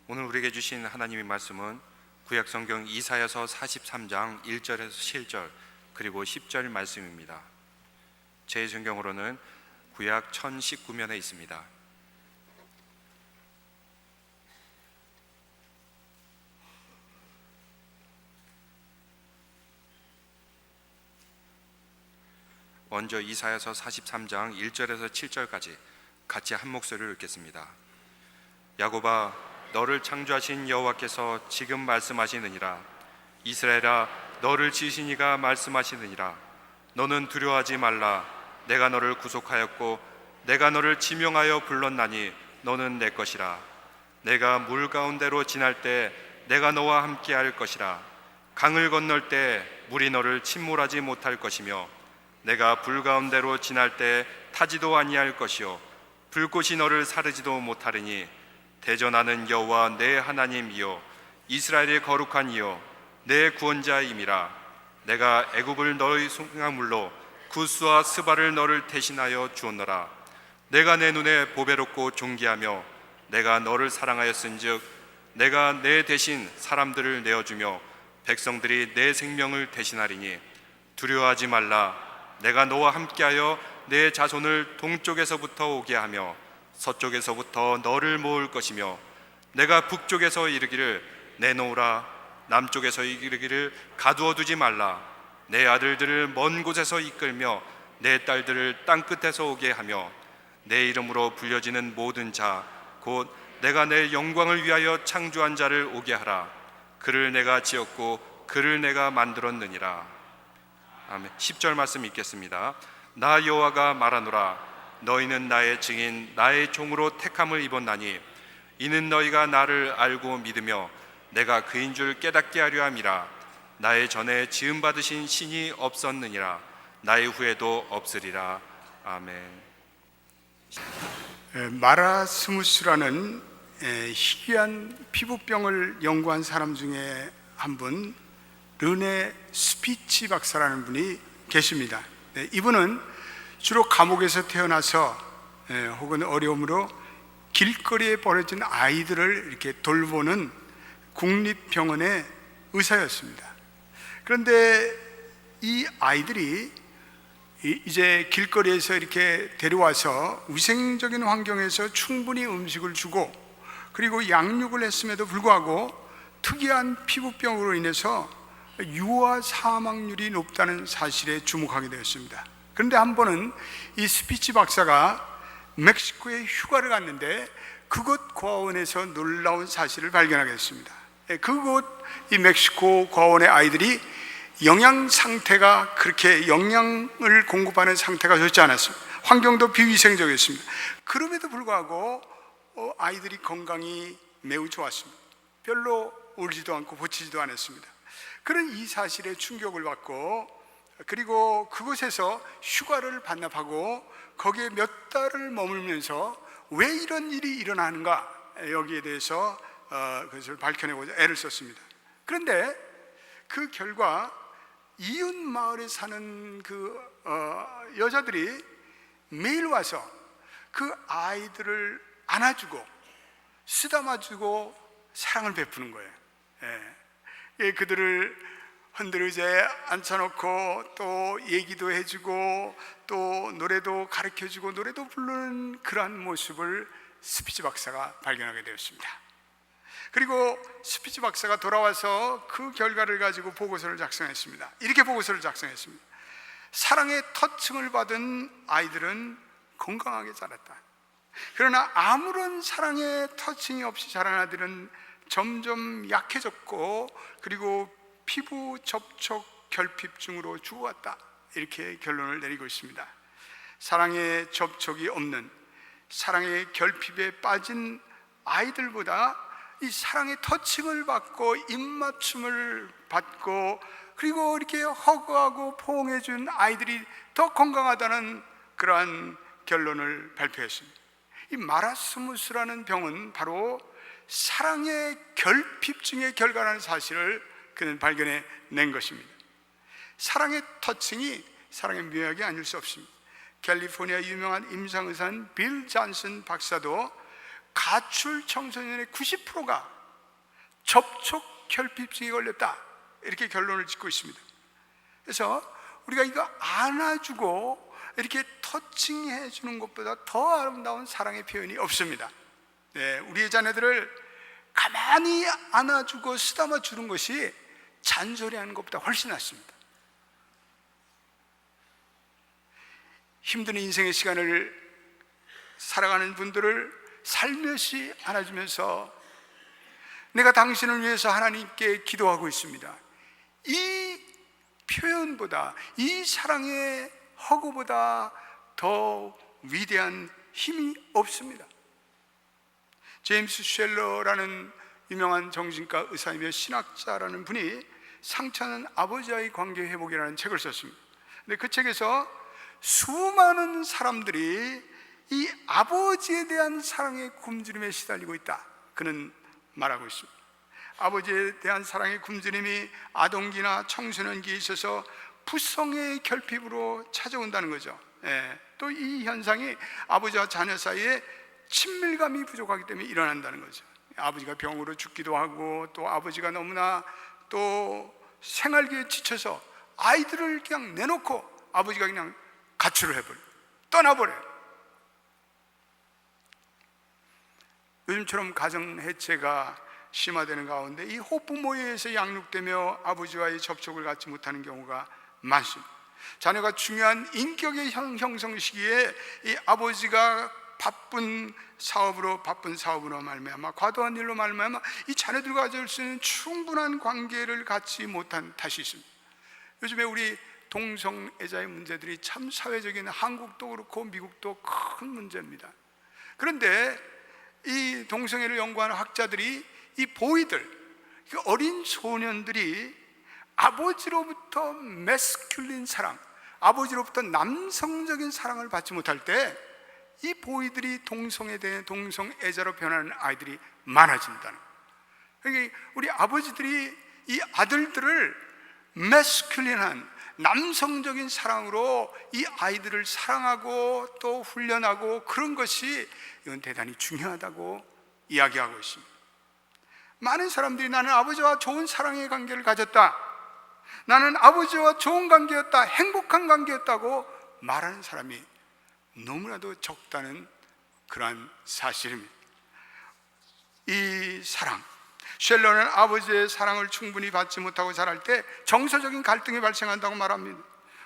오늘 우리에게 주신 하나님의 말씀은 구약성경 이사야서 43장 1절에서 7절 그리고 10절 말씀입니다. 제 성경으로는 구약 1019면에 있습니다. 먼저 이사야서 43장 1절에서 7절까지 같이 한 목소리로 읽겠습니다. 야곱아, 너를 창조하신 여호와께서 지금 말씀하시느니라. 이스라엘아, 너를 지으신 이가 말씀하시느니라. 너는 두려워하지 말라. 내가 너를 구속하였고 내가 너를 지명하여 불렀나니 너는 내 것이라. 내가 물 가운데로 지날 때 내가 너와 함께 할 것이라. 강을 건널 때 물이 너를 침몰하지 못할 것이며 내가 불 가운데로 지날 때 타지도 아니할 것이요 불꽃이 너를 사르지도 못하리니 대전하는 여호와 내 하나님이요 이스라엘의 거룩한 이요 내 구원자임이라. 내가 애굽을 너의 송강물로 구스와 스바를 너를 대신하여 주었노라. 내가 내 눈에 보배롭고 존귀하며 내가 너를 사랑하였은즉 내가 내 대신 사람들을 내어주며 백성들이 내 생명을 대신하리니 두려워하지 말라. 내가 너와 함께하여 내 자손을 동쪽에서부터 오게 하며 서쪽에서부터 너를 모을 것이며 내가 북쪽에서 이르기를 내놓으라. 남쪽에서 이르기를 가두어 두지 말라. 내 아들들을 먼 곳에서 이끌며 내 딸들을 땅끝에서 오게 하며 내 이름으로 불려지는 모든 자 곧 내가 내 영광을 위하여 창조한 자를 오게 하라. 그를 내가 지었고 그를 내가 만들었느니라. 아멘. 10절 말씀 읽겠습니다. 나 여호와가 말하노라. 너희는 나의 증인 나의 종으로 택함을 입었나니 이는 너희가 나를 알고 믿으며 내가 그인 줄 깨닫게 하려 함이라. 나의 전에 지음 받으신 신이 없었느니라. 나의 후에도 없으리라. 아멘. 마라스무스라는 희귀한 피부병을 연구한 사람 중에 한 분, 르네 스피치 박사라는 분이 계십니다. 이분은 주로 감옥에서 태어나서 혹은 어려움으로 길거리에 버려진 아이들을 이렇게 돌보는 국립병원의 의사였습니다. 그런데 이 아이들이 이제 길거리에서 이렇게 데려와서 위생적인 환경에서 충분히 음식을 주고 그리고 양육을 했음에도 불구하고 특이한 피부병으로 인해서 유아 사망률이 높다는 사실에 주목하게 되었습니다. 그런데 한 번은 이 스피치 박사가 멕시코에 휴가를 갔는데 그곳 고아원에서 놀라운 사실을 발견하게 됐습니다. 그곳 이 멕시코 고아원의 아이들이 영양 상태가 그렇게 영양을 공급하는 상태가 좋지 않았습니다. 환경도 비위생적이었습니다. 그럼에도 불구하고 아이들이 건강이 매우 좋았습니다. 별로 울지도 않고 보치지도 않았습니다. 그런 이 사실에 충격을 받고 그리고 그곳에서 휴가를 반납하고 거기에 몇 달을 머물면서 왜 이런 일이 일어나는가 여기에 대해서 그것을 밝혀내고자 애를 썼습니다. 그런데 그 결과 이웃 마을에 사는 그 여자들이 매일 와서 그 아이들을 안아주고 쓰다마주고 사랑을 베푸는 거예요. 그들을 흔들의자에 앉혀놓고 또 얘기도 해주고 또 노래도 가르쳐주고 노래도 부르는 그러한 모습을 스피치 박사가 발견하게 되었습니다. 그리고 스피치 박사가 돌아와서 그 결과를 가지고 보고서를 작성했습니다. 이렇게 보고서를 작성했습니다. 사랑의 터칭을 받은 아이들은 건강하게 자랐다. 그러나 아무런 사랑의 터칭이 없이 자란 아이들은 점점 약해졌고 그리고 피부 접촉 결핍증으로 죽어갔다. 이렇게 결론을 내리고 있습니다. 사랑의 접촉이 없는 사랑의 결핍에 빠진 아이들보다 이 사랑의 터칭을 받고 입맞춤을 받고 그리고 이렇게 허그하고 포옹해 준 아이들이 더 건강하다는 그러한 결론을 발표했습니다. 이 마라스무스라는 병은 바로 사랑의 결핍증의 결과라는 사실을 그는 발견해 낸 것입니다. 사랑의 터칭이 사랑의 묘약이 아닐 수 없습니다. 캘리포니아 유명한 임상의사인 빌 잔슨 박사도 가출 청소년의 90%가 접촉 결핍증에 걸렸다, 이렇게 결론을 짓고 있습니다. 그래서 우리가 이거 안아주고 이렇게 터칭해 주는 것보다 더 아름다운 사랑의 표현이 없습니다. 네, 우리의 자녀들을 가만히 안아주고 쓰다마 주는 것이 잔소리하는 것보다 훨씬 낫습니다. 힘든 인생의 시간을 살아가는 분들을 살며시 안아주면서 내가 당신을 위해서 하나님께 기도하고 있습니다, 이 표현보다, 이 사랑의 허구보다 더 위대한 힘이 없습니다. 제임스 쉘러라는 유명한 정신과 의사이며 신학자라는 분이 상처는 아버지와의 관계 회복이라는 책을 썼습니다. 근데 그 책에서 수많은 사람들이 이 아버지에 대한 사랑의 굶주림에 시달리고 있다, 그는 말하고 있습니다. 아버지에 대한 사랑의 굶주림이 아동기나 청소년기에 있어서 부성의 결핍으로 찾아온다는 거죠. 또 이 현상이 아버지와 자녀 사이에 친밀감이 부족하기 때문에 일어난다는 거죠. 아버지가 병으로 죽기도 하고, 또 아버지가 너무나 또 생활기에 지쳐서 아이들을 그냥 내놓고 아버지가 그냥 가출을 해버려요. 떠나버려요. 요즘처럼 가정 해체가 심화되는 가운데 이 호부모에 의해서 양육되며 아버지와의 접촉을 갖지 못하는 경우가 많습니다. 자녀가 중요한 인격의 형성 시기에 이 아버지가 바쁜 사업으로 말미암아, 과도한 일로 말미암아 이 자녀들과 가질 수 있는 충분한 관계를 갖지 못한 탓이 있습니다. 요즘에 우리 동성애자의 문제들이 참 사회적인, 한국도 그렇고 미국도 큰 문제입니다. 그런데 이 동성애를 연구하는 학자들이 이 보이들, 어린 소년들이 아버지로부터 매스큘린 사랑, 아버지로부터 남성적인 사랑을 받지 못할 때 이 보이들이 동성애자로 변하는 아이들이 많아진다는 거예요. 그러니까 우리 아버지들이 이 아들들을 매스큘린한 남성적인 사랑으로 이 아이들을 사랑하고 또 훈련하고, 그런 것이 이건 대단히 중요하다고 이야기하고 있습니다. 많은 사람들이 나는 아버지와 좋은 사랑의 관계를 가졌다, 나는 아버지와 좋은 관계였다, 행복한 관계였다고 말하는 사람이 너무나도 적다는 그러한 사실입니다. 이 사랑, 쉘러는 아버지의 사랑을 충분히 받지 못하고 자랄 때 정서적인 갈등이 발생한다고 말합니다.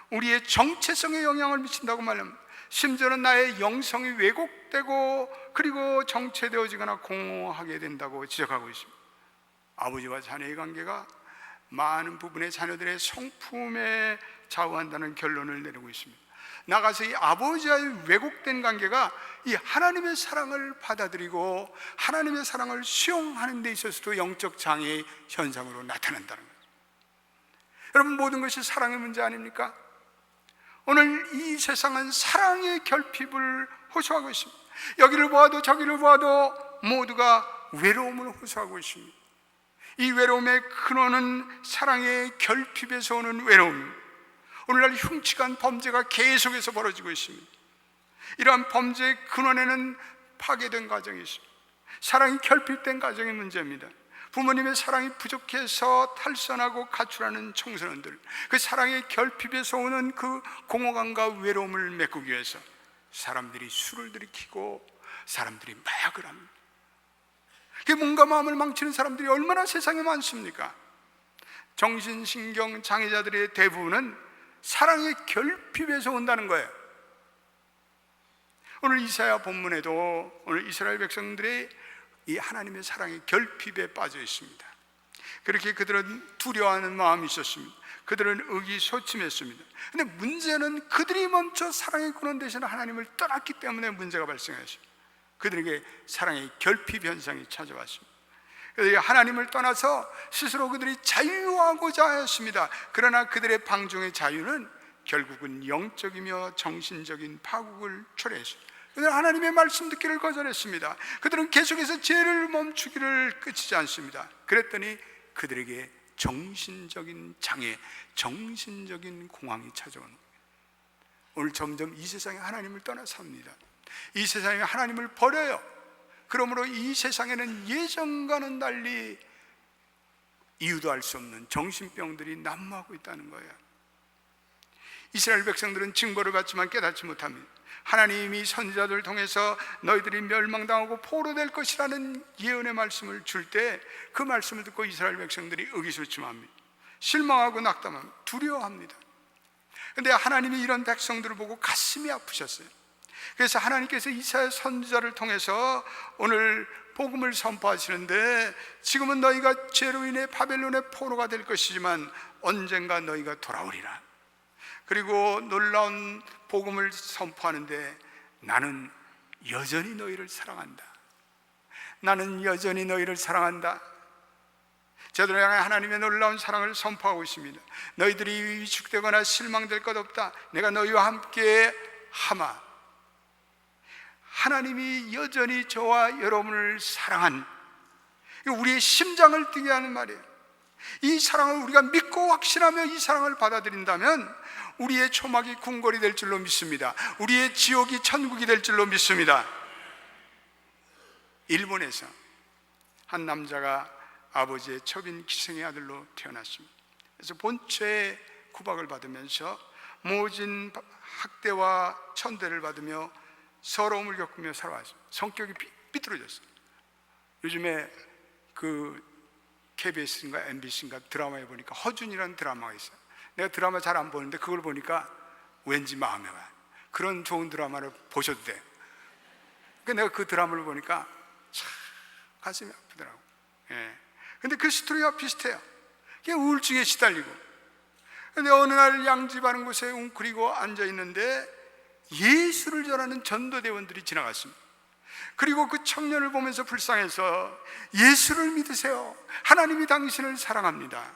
우리의 정체성에 영향을 미친다고 말합니다. 심지어는 나의 영성이 왜곡되고 그리고 정체되어지거나 공허하게 된다고 지적하고 있습니다. 아버지와 자녀의 관계가 많은 부분의 자녀들의 성품에 좌우한다는 결론을 내리고 있습니다. 나가서 이 아버지와의 왜곡된 관계가 이 하나님의 사랑을 받아들이고 하나님의 사랑을 수용하는 데 있어서도 영적 장애의 현상으로 나타난다는 거예요. 여러분, 모든 것이 사랑의 문제 아닙니까? 오늘 이 세상은 사랑의 결핍을 호소하고 있습니다. 여기를 보아도 저기를 보아도 모두가 외로움을 호소하고 있습니다. 이 외로움의 근원은 사랑의 결핍에서 오는 외로움입니다. 오늘날 흉측한 범죄가 계속해서 벌어지고 있습니다. 이러한 범죄의 근원에는 파괴된 가정이 있습니다. 사랑이 결핍된 가정의 문제입니다. 부모님의 사랑이 부족해서 탈선하고 가출하는 청소년들, 그 사랑의 결핍에서 오는 그 공허감과 외로움을 메꾸기 위해서 사람들이 술을 들이키고 사람들이 마약을 합니다. 그게 몸과 마음을 망치는 사람들이 얼마나 세상에 많습니까? 정신신경 장애자들의 대부분은 사랑의 결핍에서 온다는 거예요. 오늘 이사야 본문에도 오늘 이스라엘 백성들의 이 하나님의 사랑의 결핍에 빠져 있습니다. 그렇게 그들은 두려워하는 마음이 있었습니다. 그들은 의기소침했습니다. 그런데 문제는 그들이 먼저 사랑의 근원 되시는 하나님을 떠났기 때문에 문제가 발생했습니다. 그들에게 사랑의 결핍 현상이 찾아왔습니다. 하나님을 떠나서 스스로 그들이 자유하고자 하였습니다. 그러나 그들의 방종의 자유는 결국은 영적이며 정신적인 파국을 초래했습니다. 그들은 하나님의 말씀 듣기를 거절했습니다. 그들은 계속해서 죄를 멈추기를 그치지 않습니다. 그랬더니 그들에게 정신적인 장애, 정신적인 공황이 찾아오는 거예요. 오늘 점점 이 세상에 하나님을 떠나 삽니다. 이 세상에 하나님을 버려요. 그러므로 이 세상에는 예전과는 달리 이유도 알 수 없는 정신병들이 난무하고 있다는 거예요. 이스라엘 백성들은 징벌을 받지만 깨닫지 못합니다. 하나님이 선지자들을 통해서 너희들이 멸망당하고 포로될 것이라는 예언의 말씀을 줄 때 그 말씀을 듣고 이스라엘 백성들이 의기소침합니다. 실망하고 낙담합니다. 두려워합니다. 그런데 하나님이 이런 백성들을 보고 가슴이 아프셨어요. 그래서 하나님께서 이사야 선지자를 통해서 오늘 복음을 선포하시는데, 지금은 너희가 죄로 인해 바벨론의 포로가 될 것이지만 언젠가 너희가 돌아오리라. 그리고 놀라운 복음을 선포하는데, 나는 여전히 너희를 사랑한다. 나는 여전히 너희를 사랑한다. 저들을 향해 하나님의 놀라운 사랑을 선포하고 있습니다. 너희들이 위축되거나 실망될 것 없다. 내가 너희와 함께 하마. 하나님이 여전히 저와 여러분을 사랑한, 우리의 심장을 뛰게 하는 말이에요. 이 사랑을 우리가 믿고 확신하며 이 사랑을 받아들인다면 우리의 초막이 궁궐이 될 줄로 믿습니다. 우리의 지옥이 천국이 될 줄로 믿습니다. 일본에서 한 남자가 아버지의 첩인 기생의 아들로 태어났습니다. 그래서 본처의 구박을 받으면서 모진 학대와 천대를 받으며 서러움을 겪으며 살아왔습니다. 성격이 삐뚤어졌어요. 요즘에 그 KBS인가 MBC인가 드라마에 보니까 허준이라는 드라마가 있어요. 내가 드라마 잘 안 보는데 그걸 보니까 왠지 마음에 와요. 그런 좋은 드라마를 보셔도 돼요. 그러니까 내가 그 드라마를 보니까 참 가슴이 아프더라고. 근데 그 스토리와 비슷해요. 그게 우울증에 시달리고, 근데 어느 날 양지바른 곳에 웅크리고 앉아 있는데 예수를 전하는 전도대원들이 지나갔습니다. 그리고 그 청년을 보면서 불쌍해서 예수를 믿으세요. 하나님이 당신을 사랑합니다.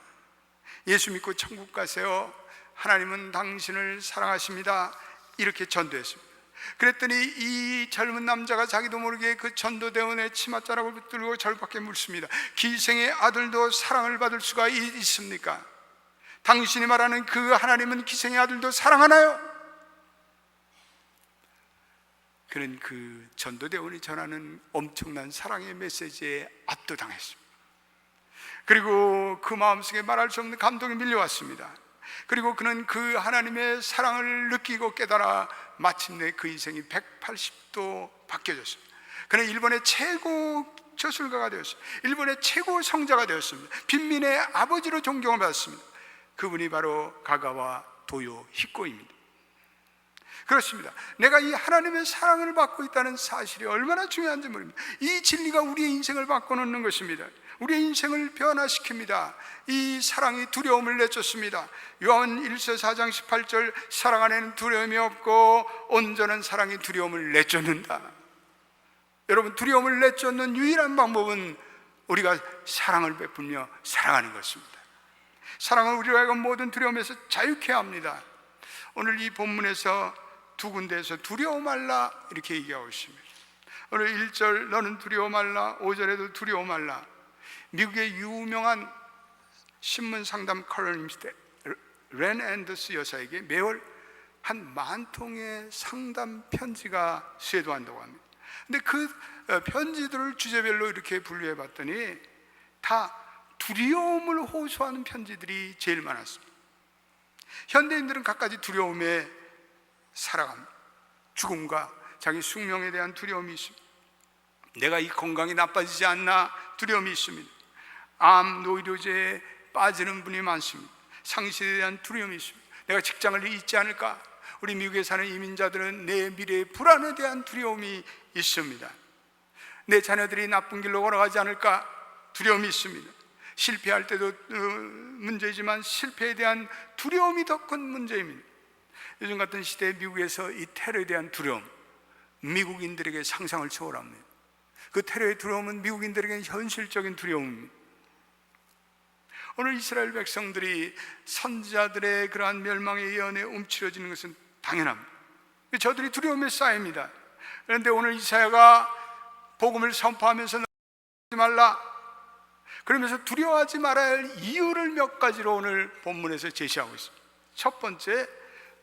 예수 믿고 천국 가세요. 하나님은 당신을 사랑하십니다. 이렇게 전도했습니다. 그랬더니 이 젊은 남자가 자기도 모르게 그 전도대원의 치맛자락을 붙들고 절밖에 묻습니다. 기생의 아들도 사랑을 받을 수가 있습니까? 당신이 말하는 그 하나님은 기생의 아들도 사랑하나요? 그는 그 전도대원이 전하는 엄청난 사랑의 메시지에 압도당했습니다. 그리고 그 마음속에 말할 수 없는 감동이 밀려왔습니다. 그리고 그는 그 하나님의 사랑을 느끼고 깨달아 마침내 그 인생이 180도 바뀌어졌습니다. 그는 일본의 최고 저술가가 되었습니다. 일본의 최고 성자가 되었습니다. 빈민의 아버지로 존경을 받았습니다. 그분이 바로 가가와 도요 히코입니다. 그렇습니다. 내가 이 하나님의 사랑을 받고 있다는 사실이 얼마나 중요한지 모릅니다. 이 진리가 우리의 인생을 바꿔놓는 것입니다. 우리의 인생을 변화시킵니다. 이 사랑이 두려움을 내쫓습니다. 요한 1서 4장 18절, 사랑 안에는 두려움이 없고 온전한 사랑이 두려움을 내쫓는다. 여러분, 두려움을 내쫓는 유일한 방법은 우리가 사랑을 베풀며 사랑하는 것입니다. 사랑은 우리로 하여금 모든 두려움에서 자유케 합니다. 오늘 이 본문에서 두 군데에서 두려워 말라 이렇게 얘기하고 있습니다. 오늘 1절 너는 두려워 말라, 5절에도 두려워 말라. 미국의 유명한 신문 상담 컬럼니스트 렌 앤더스 여사에게 매월 한 10,000통의 상담 편지가 쇄도한다고 합니다. 근데 그 편지들을 주제별로 이렇게 분류해 봤더니 다 두려움을 호소하는 편지들이 제일 많았습니다. 현대인들은 갖가지 두려움에 살아갑니다. 죽음과 자기 숙명에 대한 두려움이 있습니다. 내가 이 건강이 나빠지지 않나 두려움이 있습니다. 암, 노이로제에 빠지는 분이 많습니다. 상실에 대한 두려움이 있습니다. 내가 직장을 잃지 않을까? 우리 미국에 사는 이민자들은 내 미래의 불안에 대한 두려움이 있습니다. 내 자녀들이 나쁜 길로 걸어가지 않을까? 두려움이 있습니다. 실패할 때도 문제지만 실패에 대한 두려움이 더 큰 문제입니다. 요즘 같은 시대에 미국에서 이 테러에 대한 두려움, 미국인들에게 상상을 초월합니다. 그 테러의 두려움은 미국인들에게는 현실적인 두려움입니다. 오늘 이스라엘 백성들이 선지자들의 그러한 멸망의 예언에 움츠러지는 것은 당연합니다. 저들이 두려움에 쌓입니다. 그런데 오늘 이사야가 복음을 선포하면서 두려워하지 말라, 그러면서 두려워하지 말아야 할 이유를 몇 가지로 오늘 본문에서 제시하고 있습니다. 첫 번째,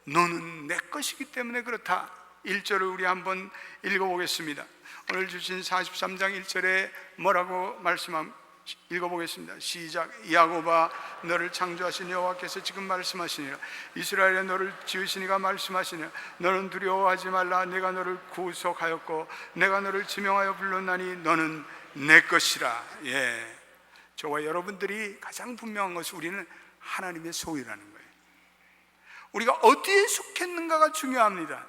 너는 내 것이기 때문에 그렇다. 1절을 우리 한번 읽어보겠습니다. 오늘 주신 43장 1절에 뭐라고 말씀합니까? 읽어보겠습니다. 시작. 야곱아, 너를 창조하신 여호와께서 지금 말씀하시니라. 이스라엘에 너를 지으시니가 말씀하시니라. 너는 두려워하지 말라. 내가 너를 구속하였고 내가 너를 지명하여 불렀나니 너는 내 것이라. 예, 저와 여러분들이 가장 분명한 것은 우리는 하나님의 소유라는 거예요. 우리가 어디에 속했는가가 중요합니다.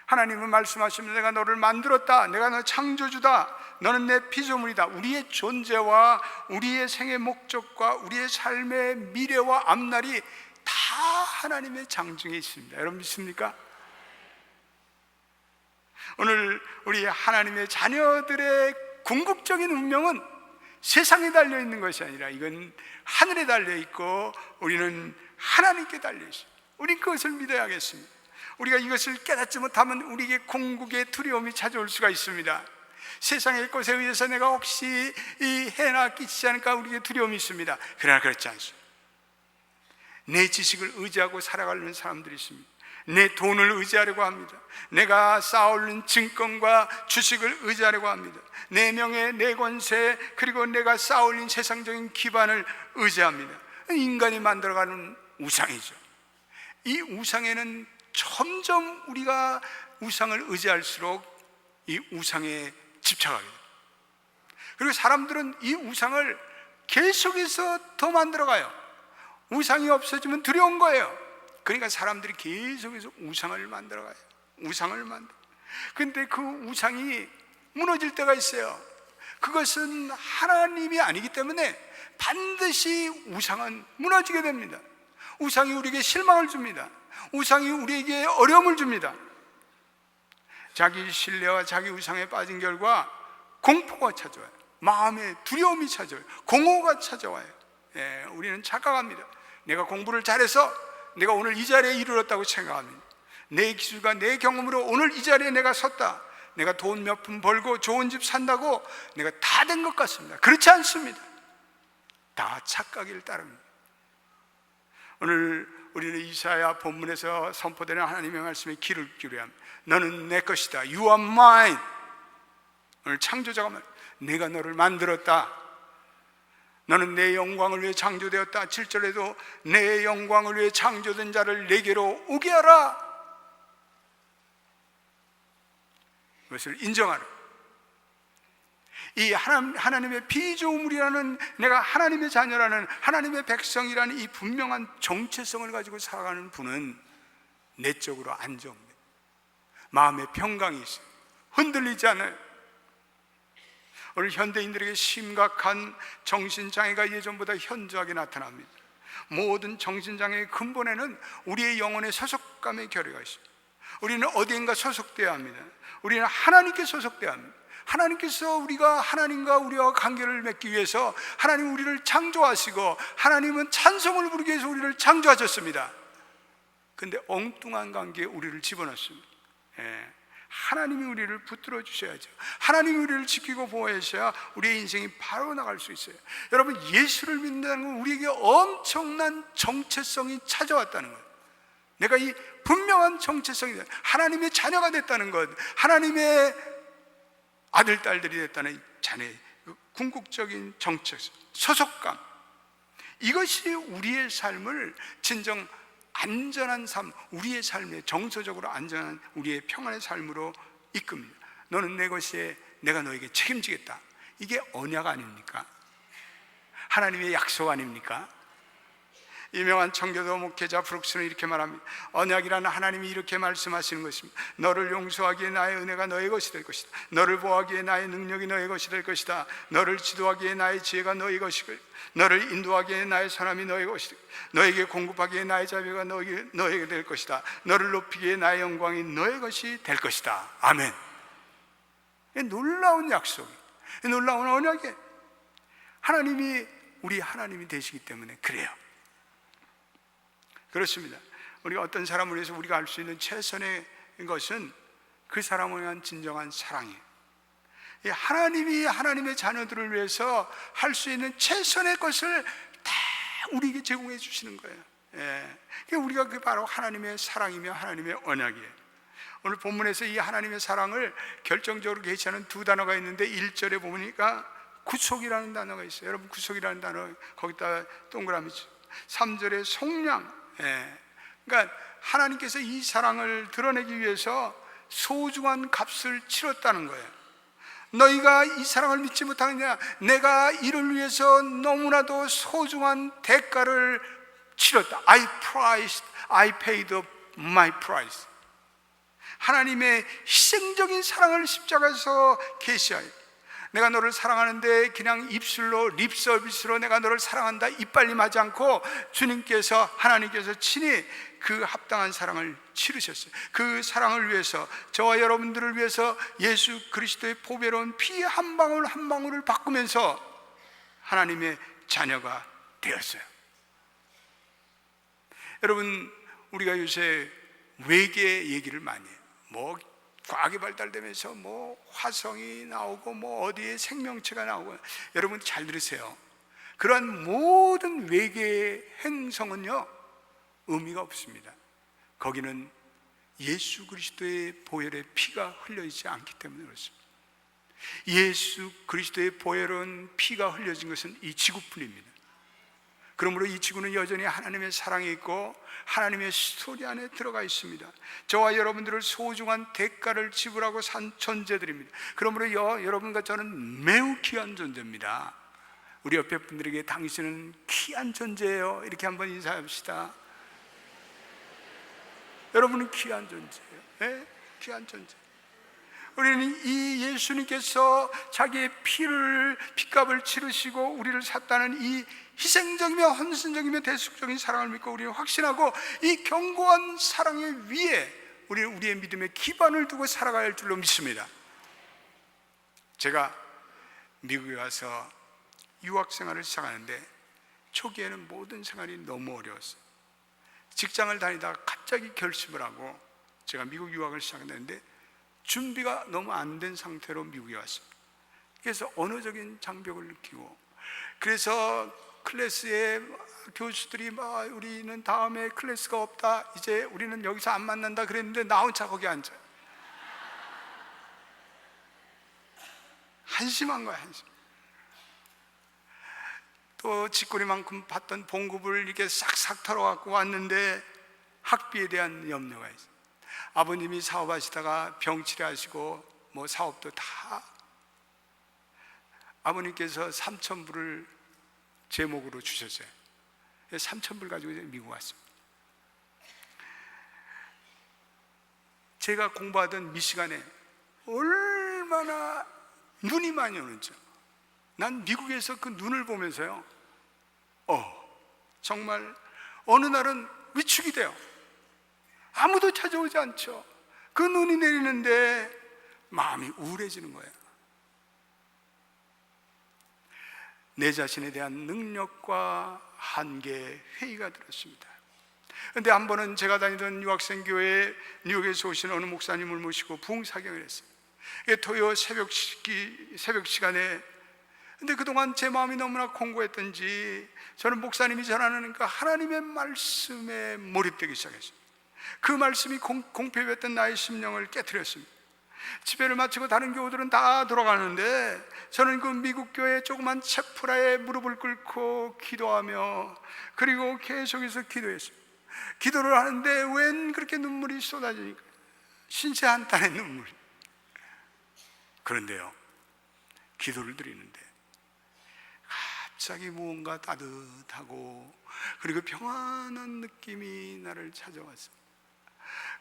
하나님은 말씀하시면 내가 너를 만들었다, 내가 너 창조주다, 너는 내 피조물이다. 우리의 존재와 우리의 생의 목적과 우리의 삶의 미래와 앞날이 다 하나님의 장중에 있습니다. 여러분 믿습니까? 오늘 우리 하나님의 자녀들의 궁극적인 운명은 세상에 달려있는 것이 아니라 이건 하늘에 달려있고 우리는 하나님께 달려있습니다. 우린 그것을 믿어야겠습니다. 우리가 이것을 깨닫지 못하면 우리에게 궁극의 두려움이 찾아올 수가 있습니다. 세상의 것에 의해서 내가 혹시 이 해나 끼치지 않을까 우리에게 두려움이 있습니다. 그러나 그렇지 않습니다. 내 지식을 의지하고 살아가려는 사람들이 있습니다. 내 돈을 의지하려고 합니다. 내가 쌓아올린 증권과 주식을 의지하려고 합니다. 내 명예, 내 권세, 그리고 내가 쌓아올린 세상적인 기반을 의지합니다. 인간이 만들어가는 우상이죠. 이 우상에는 점점 우리가 우상을 의지할수록 이 우상에 집착하게 됩니다. 그리고 사람들은 이 우상을 계속해서 더 만들어가요. 우상이 없어지면 두려운 거예요. 그러니까 사람들이 계속해서 우상을 만들어가요. 우상을 만들어. 근데 그 우상이 무너질 때가 있어요. 그것은 하나님이 아니기 때문에 반드시 우상은 무너지게 됩니다. 우상이 우리에게 실망을 줍니다. 우상이 우리에게 어려움을 줍니다. 자기 신뢰와 자기 우상에 빠진 결과 공포가 찾아와요. 마음에 두려움이 찾아와요. 공허가 찾아와요. 예, 우리는 착각합니다. 내가 공부를 잘해서 내가 오늘 이 자리에 이르렀다고 생각합니다. 내 기술과 내 경험으로 오늘 이 자리에 내가 섰다. 내가 돈 몇 푼 벌고 좋은 집 산다고 내가 다 된 것 같습니다. 그렇지 않습니다. 다 착각일 따릅니다. 오늘 우리는 이사야 본문에서 선포되는 하나님의 말씀에 귀를 기울여야 합니다. 너는 내 것이다. You are mine. 오늘 창조자가 말, 내가 너를 만들었다. 너는 내 영광을 위해 창조되었다. 7절에도 내 영광을 위해 창조된 자를 내게로 오게 하라. 그것을 인정하라. 이 하나님의 피조물이라는, 내가 하나님의 자녀라는, 하나님의 백성이라는 이 분명한 정체성을 가지고 살아가는 분은 내적으로 안정돼요. 마음의 평강이 있어요. 흔들리지 않아요. 오늘 현대인들에게 심각한 정신장애가 예전보다 현저하게 나타납니다. 모든 정신장애의 근본에는 우리의 영혼의 소속감의 결여가 있어요. 우리는 어디인가 소속되어야 합니다. 우리는 하나님께 소속되어야 합니다. 하나님께서 우리가 하나님과 우리와 관계를 맺기 위해서 하나님 우리를 창조하시고 하나님은 찬송을 부르기 위해서 우리를 창조하셨습니다. 근데 엉뚱한 관계에 우리를 집어넣습니다. 예. 하나님이 우리를 붙들어 주셔야죠. 하나님이 우리를 지키고 보호하셔야 우리의 인생이 바로 나갈 수 있어요. 여러분, 예수를 믿는다는 건 우리에게 엄청난 정체성이 찾아왔다는 거예요. 내가 이 분명한 정체성이 하나님의 자녀가 됐다는 것, 하나님의 아들, 딸들이 됐다는 자녀의 궁극적인 정체성, 소속감, 이것이 우리의 삶을 진정 안전한 삶, 우리의 삶에 정서적으로 안전한 우리의 평안의 삶으로 이끕니다. 너는 내 것이에 내가 너에게 책임지겠다. 이게 언약 아닙니까? 하나님의 약속 아닙니까? 유명한 청교도 목회자 브룩스는 이렇게 말합니다. 언약이라는 하나님이 이렇게 말씀하시는 것입니다. 너를 용서하기에 나의 은혜가 너의 것이 될 것이다. 너를 보호하기에 나의 능력이 너의 것이 될 것이다. 너를 지도하기에 나의 지혜가 너의 것이고, 너를 인도하기에 나의 선함이 너의 것이다. 너에게 공급하기에 나의 자비가 너에게 될 것이다. 너를 높이기에 나의 영광이 너의 것이 될 것이다. 아멘. 놀라운 약속, 놀라운 언약이 하나님이 우리 하나님이 되시기 때문에 그래요. 그렇습니다. 우리가 어떤 사람을 위해서 우리가 할 수 있는 최선의 것은 그 사람을 위한 진정한 사랑이에요. 하나님이 하나님의 자녀들을 위해서 할 수 있는 최선의 것을 다 우리에게 제공해 주시는 거예요. 예. 우리가 그게 바로 하나님의 사랑이며 하나님의 언약이에요. 오늘 본문에서 이 하나님의 사랑을 결정적으로 계시하는 두 단어가 있는데 1절에 보니까 구속이라는 단어가 있어요. 여러분, 구속이라는 단어 거기다 동그라미 쳐. 3절에 속량. 그러니까 하나님께서 이 사랑을 드러내기 위해서 소중한 값을 치렀다는 거예요. 너희가 이 사랑을 믿지 못하느냐? 내가 이를 위해서 너무나도 소중한 대가를 치렀다. I paid my price. 하나님의 희생적인 사랑을 십자가에서 계시하여, 내가 너를 사랑하는데 그냥 입술로 립서비스로 내가 너를 사랑한다 이빨림하지 않고 주님께서, 하나님께서 친히 그 합당한 사랑을 치르셨어요. 그 사랑을 위해서, 저와 여러분들을 위해서 예수 그리스도의 보배로운 피 한 방울 한 방울을 바꾸면서 하나님의 자녀가 되었어요. 여러분, 우리가 요새 외계 얘기를 많이 해요. 뭐 과학이 발달되면서 뭐 화성이 나오고 뭐 어디에 생명체가 나오고, 여러분 잘 들으세요. 그러한 모든 외계 행성은요 의미가 없습니다. 거기는 예수 그리스도의 보혈의 피가 흘려지지 않기 때문에 그렇습니다. 예수 그리스도의 보혈은 피가 흘려진 것은 이 지구뿐입니다. 그러므로 이 지구는 여전히 하나님의 사랑이 있고 하나님의 스토리 안에 들어가 있습니다. 저와 여러분들을 소중한 대가를 지불하고 산 존재들입니다. 그러므로 여러분과 저는 매우 귀한 존재입니다. 우리 옆에 분들에게 당신은 귀한 존재예요, 이렇게 한번 인사합시다. 여러분은 귀한 존재예요. 네? 귀한 존재. 우리는 이 예수님께서 자기의 피값을 치르시고 우리를 샀다는 이 희생적이며 헌신적이며 대속적인 사랑을 믿고 우리는 확신하고, 이 견고한 사랑의 위에 우리는 우리의 믿음의 기반을 두고 살아가야 할 줄로 믿습니다. 제가 미국에 와서 유학 생활을 시작하는데 초기에는 모든 생활이 너무 어려웠어요. 직장을 다니다가 갑자기 결심을 하고 제가 미국 유학을 시작했는데 준비가 너무 안 된 상태로 미국에 왔습니다. 그래서 언어적인 장벽을 느끼고, 그래서 클래스에 교수들이 우리는 다음에 클래스가 없다, 이제 우리는 여기서 안 만난다 그랬는데 나 혼자 거기 앉아요. 한심한 거야, 한심. 또 쥐꼬리만큼 받던 봉급을 이렇게 싹싹 털어갖고 왔는데 학비에 대한 염려가 있어요. 아버님이 사업하시다가 병치레하시고 뭐 사업도 다, 아버님께서 3,000불을 제목으로 주셨어요. 3,000불 가지고 미국 왔습니다. 제가 공부하던 미시간에 얼마나 눈이 많이 오는지, 난 미국에서 그 눈을 보면서요, 정말 어느 날은 위축이 돼요. 아무도 찾아오지 않죠. 그 눈이 내리는데 마음이 우울해지는 거예요. 내 자신에 대한 능력과 한계, 회의가 들었습니다. 그런데 한 번은 제가 다니던 유학생 교회에 뉴욕에서 오신 어느 목사님을 모시고 부흥사경을 했어요. 토요 새벽 시간에. 근데 그동안 제 마음이 너무나 공고했던지 저는 목사님이 전하는 그 하나님의 말씀에 몰입되기 시작했어요. 그 말씀이 공표했던 나의 심령을 깨트렸습니다. 집회를 마치고 다른 교우들은 다 돌아가는데 저는 그 미국 교회 조그만 체프라에 무릎을 꿇고 기도하며, 그리고 계속해서 기도했습니다. 기도를 하는데 웬 그렇게 눈물이 쏟아지니까, 신세 한탄의 눈물. 그런데요, 기도를 드리는데 갑자기 무언가 따뜻하고 그리고 평안한 느낌이 나를 찾아왔어요.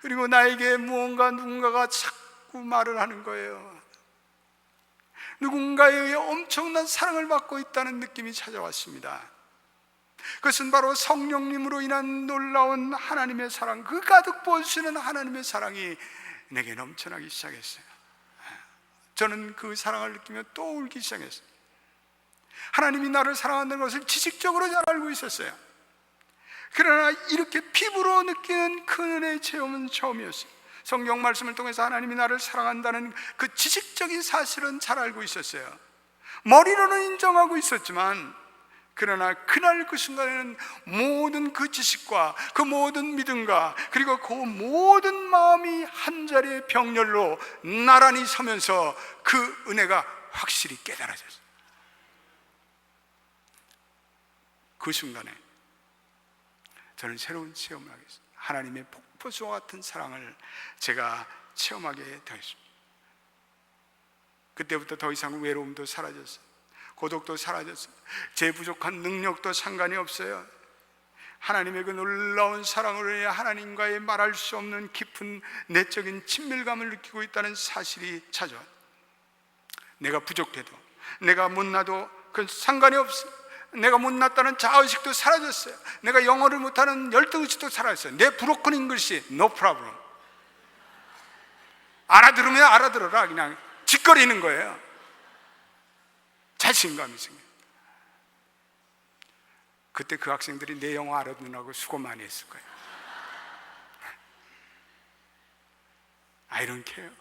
그리고 나에게 누군가가 자꾸 말을 하는 거예요. 누군가에 의해 엄청난 사랑을 받고 있다는 느낌이 찾아왔습니다. 그것은 바로 성령님으로 인한 놀라운 하나님의 사랑, 그 가득 부어주시는 하나님의 사랑이 내게 넘쳐나기 시작했어요. 저는 그 사랑을 느끼며 또 울기 시작했어요. 하나님이 나를 사랑한다는 것을 지식적으로 잘 알고 있었어요. 그러나 이렇게 피부로 느끼는 그 은혜의 체험은 처음이었어요. 성경 말씀을 통해서 하나님이 나를 사랑한다는 그 지식적인 사실은 잘 알고 있었어요. 머리로는 인정하고 있었지만, 그러나 그날 그 순간에는 모든 그 지식과 그 모든 믿음과 그리고 그 모든 마음이 한자리의 병렬로 나란히 서면서 그 은혜가 확실히 깨달아졌어요. 그 순간에 저는 새로운 체험을 하겠습니다. 하나님의 폭포수와 같은 사랑을 제가 체험하게 되었습니다. 그때부터 더 이상 외로움도 사라졌어요. 고독도 사라졌어요. 제 부족한 능력도 상관이 없어요. 하나님의 그 놀라운 사랑으로 인해 하나님과의 말할 수 없는 깊은 내적인 친밀감을 느끼고 있다는 사실이 찾아와요. 내가 부족해도, 내가 못나도 그건 상관이 없어요. 내가 못났다는 자의식도 사라졌어요. 내가 영어를 못하는 열등의식도 사라졌어요. 내 브로큰 잉글리시 no problem. 알아들으면 알아들어라. 그냥 짓거리는 거예요. 자신감이 생겨요. 그때 그 학생들이 내 영어 알아듣느라고 수고 많이 했을 거예요. I don't care.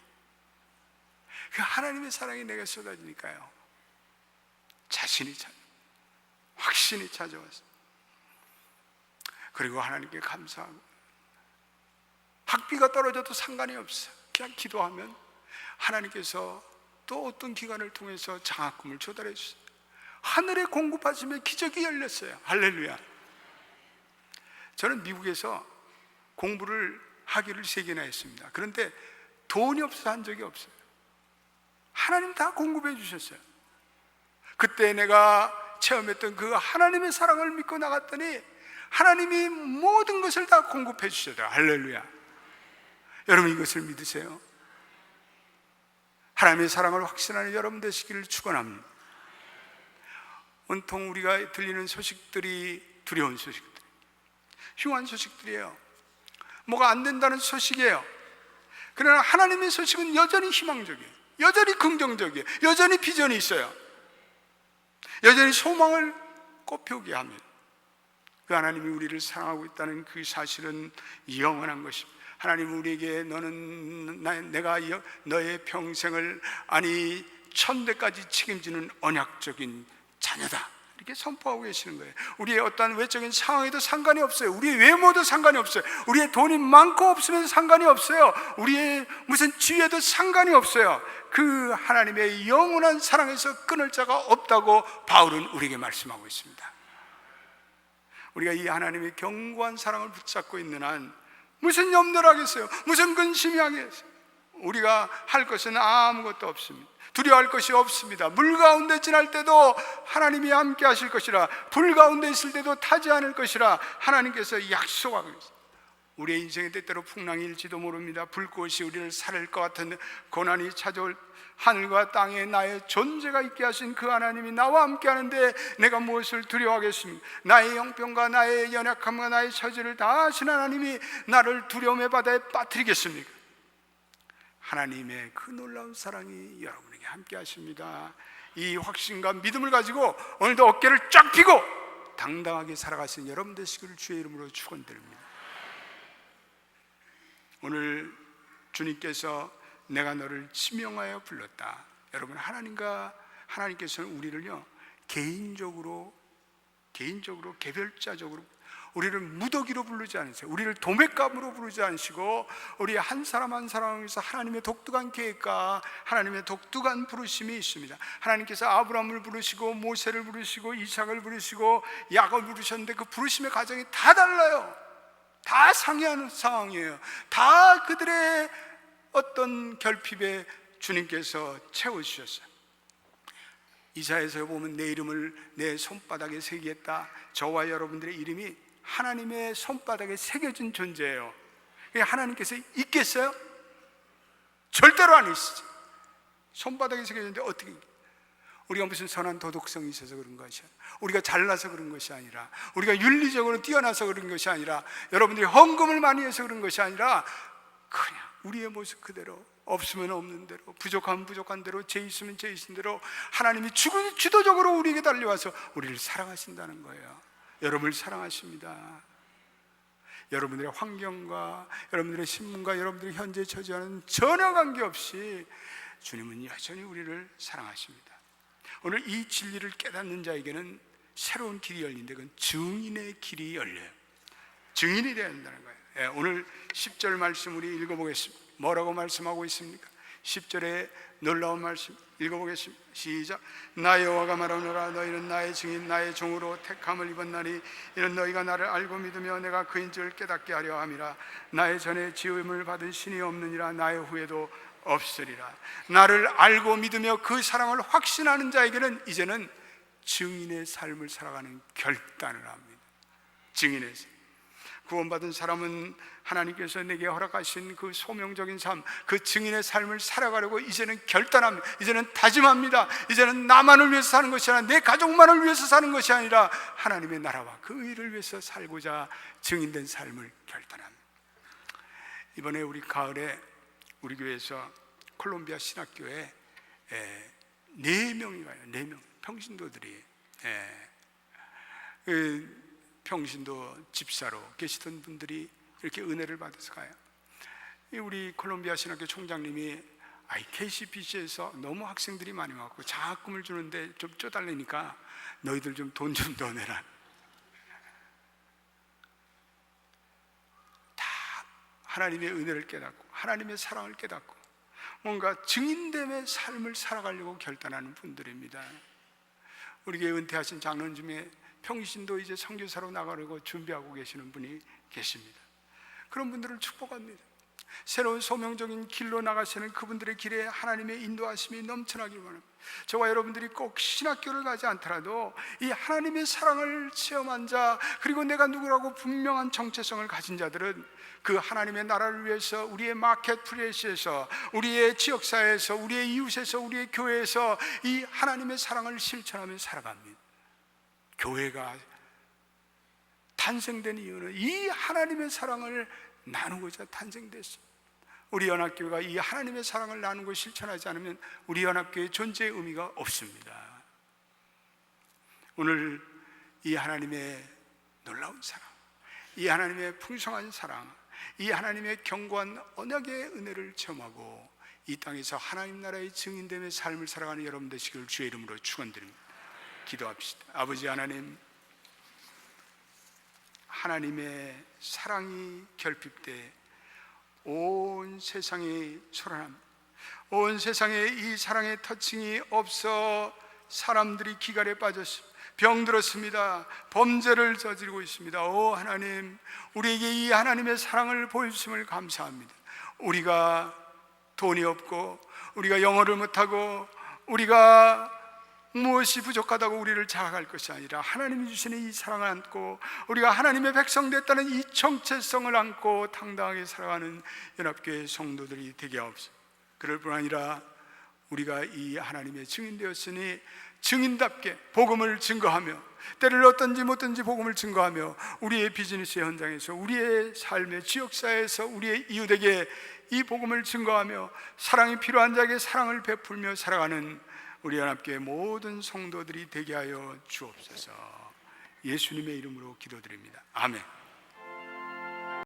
그 하나님의 사랑이 내게 쏟아지니까요, 자신이 확신이 찾아왔어요. 그리고 하나님께 감사하고, 학비가 떨어져도 상관이 없어요. 그냥 기도하면 하나님께서 또 어떤 기간을 통해서 장학금을 조달해 주세요. 하늘의 공급하시면 기적이 열렸어요. 할렐루야. 저는 미국에서 공부를 학위를 3개나 했습니다. 그런데 돈이 없어서 한 적이 없어요. 하나님 다 공급해 주셨어요. 그때 내가 체험했던 그 하나님의 사랑을 믿고 나갔더니 하나님이 모든 것을 다 공급해 주셨어요. 할렐루야. 여러분, 이것을 믿으세요? 하나님의 사랑을 확신하는 여러분 되시기를 축원합니다. 온통 우리가 들리는 소식들이 두려운 소식들, 흉한 소식들이에요. 뭐가 안 된다는 소식이에요. 그러나 하나님의 소식은 여전히 희망적이에요. 여전히 긍정적이에요. 여전히 비전이 있어요. 여전히 소망을 꽃피우게 합니다. 그 하나님이 우리를 사랑하고 있다는 그 사실은 영원한 것입니다. 하나님 우리에게 내가 너의 평생을, 아니 천대까지 책임지는 언약적인 자녀다, 이렇게 선포하고 계시는 거예요. 우리의 어떠한 외적인 상황에도 상관이 없어요. 우리의 외모도 상관이 없어요. 우리의 돈이 많고 없으면 상관이 없어요. 우리의 무슨 지위에도 상관이 없어요. 그 하나님의 영원한 사랑에서 끊을 자가 없다고 바울은 우리에게 말씀하고 있습니다. 우리가 이 하나님의 견고한 사랑을 붙잡고 있는 한 무슨 염려를 하겠어요? 무슨 근심이 하겠어요? 우리가 할 것은 아무것도 없습니다. 두려워할 것이 없습니다. 물 가운데 지날 때도 하나님이 함께 하실 것이라, 불 가운데 있을 때도 타지 않을 것이라 하나님께서 약속하고 있습니다. 우리의 인생의 때때로 풍랑일지도 모릅니다. 불꽃이 우리를 사를 것 같은 고난이 찾아올, 하늘과 땅에 나의 존재가 있게 하신 그 하나님이 나와 함께 하는데 내가 무엇을 두려워하겠습니까? 나의 형편과 나의 연약함과 나의 처지를 다 아신 하나님이 나를 두려움의 바다에 빠뜨리겠습니까? 하나님의 그 놀라운 사랑이 여러분에게 함께 하십니다. 이 확신과 믿음을 가지고 오늘도 어깨를 쫙 펴고 당당하게 살아가신 여러분 되시기를 주의 이름으로 축원드립니다. 오늘 주님께서 내가 너를 지명하여 불렀다. 여러분, 하나님께서는 우리를요 개인적으로 개별자적으로 우리를 무더기로 부르지 않으세요. 우리를 도매감으로 부르지 않으시고 우리 한 사람 한 사람에서 하나님의 독특한 계획과 하나님의 독특한 부르심이 있습니다. 하나님께서 아브라함을 부르시고 모세를 부르시고 이삭을 부르시고 야곱을 부르셨는데 그 부르심의 과정이 다 달라요. 다 상이하는 상황이에요. 다 그들의 어떤 결핍에 주님께서 채워주셨어요. 이사야에서 보면 내 이름을 내 손바닥에 새기겠다. 저와 여러분들의 이름이 하나님의 손바닥에 새겨진 존재예요. 하나님께서 있겠어요? 절대로 안 있으죠. 손바닥에 새겨졌는데 어떻게, 우리가 무슨 선한 도덕성이 있어서 그런 것이 아니라, 우리가 잘나서 그런 것이 아니라, 우리가 윤리적으로 뛰어나서 그런 것이 아니라, 여러분들이 헌금을 많이 해서 그런 것이 아니라, 그냥 우리의 모습 그대로, 없으면 없는 대로, 부족하면 부족한 대로, 죄 있으면 죄 있은 대로 하나님이 주도적으로 우리에게 달려와서 우리를 사랑하신다는 거예요. 여러분을 사랑하십니다. 여러분들의 환경과 여러분들의 신분과 여러분들의 현재 처지와는 전혀 관계없이 주님은 여전히 우리를 사랑하십니다. 오늘 이 진리를 깨닫는 자에게는 새로운 길이 열린데, 그건 증인의 길이 열려요. 증인이 되어야 한다는 거예요. 오늘 10절 말씀 우리 읽어보겠습니다. 뭐라고 말씀하고 있습니까? 10절에 놀라운 말씀 읽어보겠습니다. 시작. 나 여호와가 말하노라. 너희는 나의 증인 나의 종으로 택함을 입었나니 이는 너희가 나를 알고 믿으며 내가 그인 줄 깨닫게 하려 함이라. 나의 전에 지음을 받은 신이 없느니라. 나의 후에도 없으리라. 나를 알고 믿으며 그 사랑을 확신하는 자에게는 이제는 증인의 삶을 살아가는 결단을 합니다. 증인의 삶. 구원받은 사람은 하나님께서 내게 허락하신 그 소명적인 삶, 그 증인의 삶을 살아가려고 이제는 결단합니다. 이제는 다짐합니다. 이제는 나만을 위해서 사는 것이 아니라 내 가족만을 위해서 사는 것이 아니라 하나님의 나라와 그 일을 위해서 살고자 증인된 삶을 결단합니다. 이번에 우리 가을에 우리 교회에서 콜롬비아 신학교에 4명이 가요. 4명 평신도들이 평신도 집사로 계시던 분들이 이렇게 은혜를 받아서 가요. 우리 콜롬비아 신학교 총장님이 KCBC에서 너무 학생들이 많이 왔고 장학금을 주는데 좀 쪼달리니까 너희들 좀 돈 좀 더 내라. 다 하나님의 은혜를 깨닫고 하나님의 사랑을 깨닫고 뭔가 증인됨의 삶을 살아가려고 결단하는 분들입니다. 우리 교회 은퇴하신 장로님 중에 평신도 이제 선교사로 나가려고 준비하고 계시는 분이 계십니다. 그런 분들을 축복합니다. 새로운 소명적인 길로 나가시는 그분들의 길에 하나님의 인도하심이 넘쳐나길 원합니다. 저와 여러분들이 꼭 신학교를 가지 않더라도 이 하나님의 사랑을 체험한 자, 그리고 내가 누구라고 분명한 정체성을 가진 자들은 그 하나님의 나라를 위해서 우리의 마켓플레이스에서, 우리의 지역사회에서, 우리의 이웃에서, 우리의 교회에서 이 하나님의 사랑을 실천하며 살아갑니다. 교회가 탄생된 이유는 이 하나님의 사랑을 나누고자 탄생됐습니다. 우리 연합교회가 이 하나님의 사랑을 나누고 실천하지 않으면 우리 연합교회의 존재의 의미가 없습니다. 오늘 이 하나님의 놀라운 사랑, 이 하나님의 풍성한 사랑, 이 하나님의 견고한 언약의 은혜를 체험하고 이 땅에서 하나님 나라의 증인됨의 삶을 살아가는 여러분 되시기를 주의 이름으로 축원드립니다. 기도합시다. 아버지 하나님, 하나님의 사랑이 결핍돼 온 세상이 초라합니다. 온 세상에 이 사랑의 터칭이 없어 사람들이 기갈에 빠졌습니다. 병들었습니다. 범죄를 저지르고 있습니다. 오 하나님, 우리에게 이 하나님의 사랑을 보여주심을 감사합니다. 우리가 돈이 없고 우리가 영어를 못하고 우리가 무엇이 부족하다고 우리를 자학할 것이 아니라 하나님이 주시는 이 사랑을 안고 우리가 하나님의 백성 됐다는 이 정체성을 안고 당당하게 살아가는 연합교회 성도들이 되게 하옵소서. 그럴 뿐 아니라 우리가 이 하나님의 증인되었으니 증인답게 복음을 증거하며 때를 어떤지 못든지 복음을 증거하며 우리의 비즈니스 현장에서, 우리의 삶의 지역사회에서 우리의 이웃에게 이 복음을 증거하며 사랑이 필요한 자에게 사랑을 베풀며 살아가는 우리 연합교회 모든 성도들이 되게 하여 주옵소서. 예수님의 이름으로 기도드립니다. 아멘.